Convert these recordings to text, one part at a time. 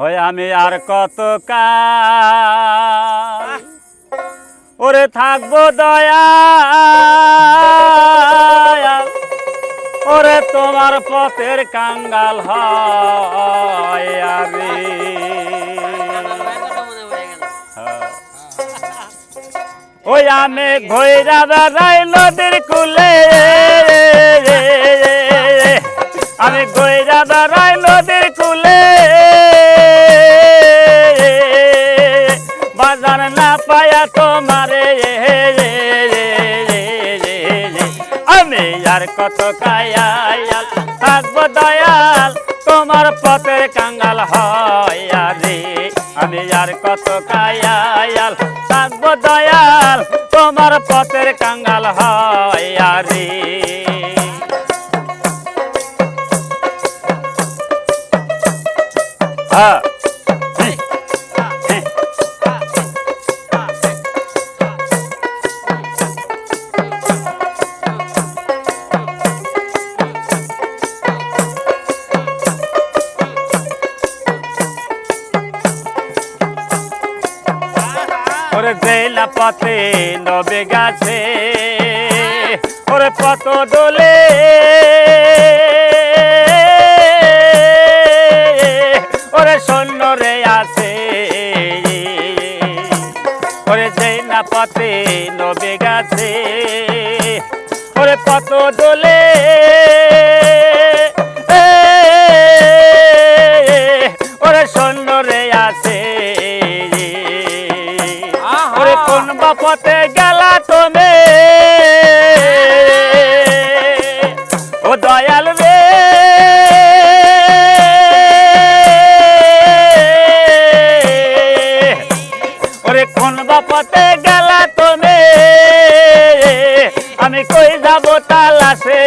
ওই আমি আর কত কাল ওরে থাকবো দয়া ওরে তোমার পথের কাঙ্গাল হয় আমি ওই আমি ঘইরা বেড়াই নদীর কুলে আমি ঘইরা বেড়াই নদীর কুলে বাজার না পায়া তোমারে আমি আর কত কায়াল থাকবো দয়াল তোমার পথের কাঙ্গাল হয় রে আমি আর কত কায়াল থাকবো দয়াল তোমার পথের কাঙ্গাল হয় রে ওরে জেলা পথে নবে গাছে ওরে পত দোলে ওরে সৈন্য রে আছে ওরে জেলা পথে নবে গাছে ওরে পত দোলে ওরে সৈন্য রে আছে ওরে কোন বাপতে গেলা তুমি ও দয়াল রে ওরে কোন বাপতে গেলা তুমি আমি কই যাব তালাশে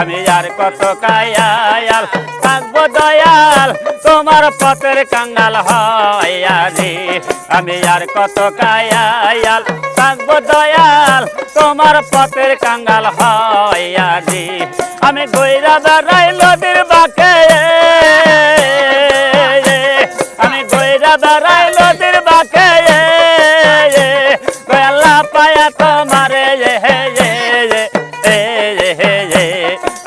আমি আর কত কায়াল থাকবো দয়াল তোমার পথের কাঙ্গাল হয় রে আমি আর কত কায়াল থাকবো দয়াল তোমার পথের কাঙ্গাল হয় রে আমি গইরা বেড়াই নদীর বাঁকে আমি গইরা বেড়াই নদীর বাঁকে দয়াল্লা পায়া তোমারে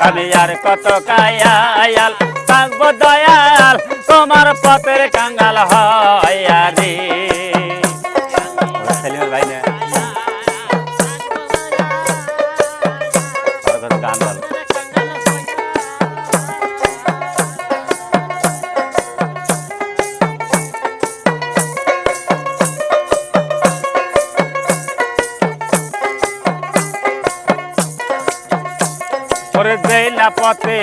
আমি আর কত কায়াল থাকবো দয়াল তোমার পথের কাঙ্গাল হয় রে ভাই না গান ভালো ওরে জেলা পথে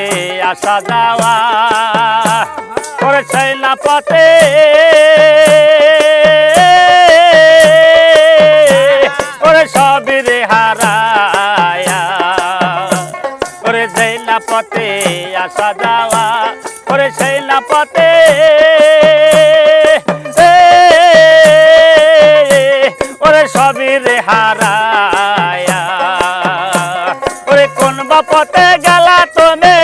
আসা যাওয়া ওরে জেলা পথে ওরে সবই রে হারায়া ওরে জেলা পথে আসা যাওয়া ওরে জেলা পথে ওরে সবই রে হারায়া ওরে কোন বাপতে গেলা তুমি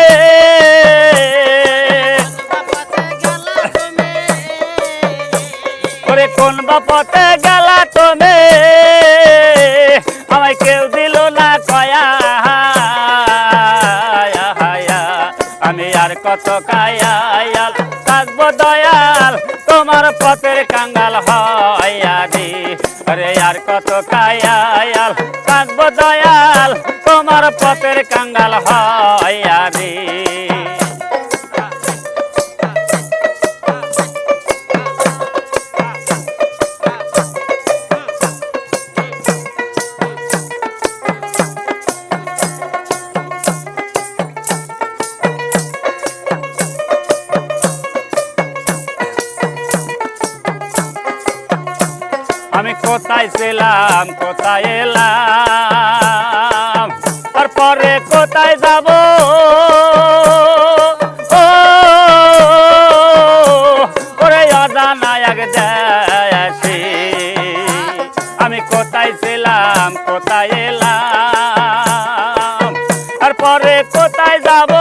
ওরে কোন বাপতে গেলা তুমি আমায় কেউ দিল না কয়া আমি আর কত কায়াল থাকবো দয়াল তোমার পথের কাঙ্গাল হয় রে আরে আর কত কায়াল থাকবো দয়াল তোমার পথের কাঙ্গাল হয় রে আমি কোথায় ছিলাম কোথায় এলাম তারপরে কোথায় যাব ওরে অজানা এক দেশে আমি কোথায় ছিলাম কোথায় এলাম তারপরে কোথায় যাব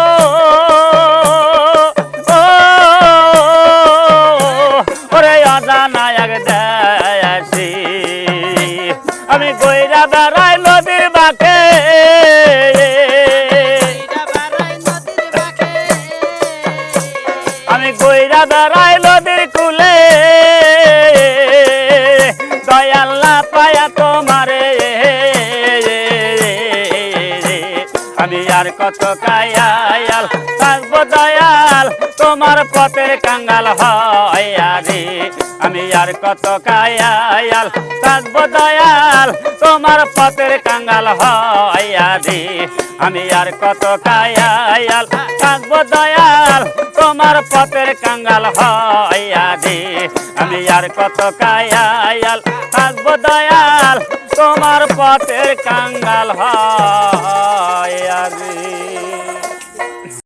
বেড়াই নদীর কুলে দয়াল না পায়া তোমারে আমি আর কত কায়াল থাকবো দয়াল তোমার পথের কাঙ্গাল হইয়া রে আমি আর কত কায়াল থাকবো দয়াল তোমার পথের কাঙ্গাল হইয়া রে আমি আর কত কায়াল থাকবো দয়াল তোমার পথের কাঙ্গাল হইয়া রে আমি আর কত কায়াল থাকবো দয়াল তোমার পথের কাঙ্গাল হয়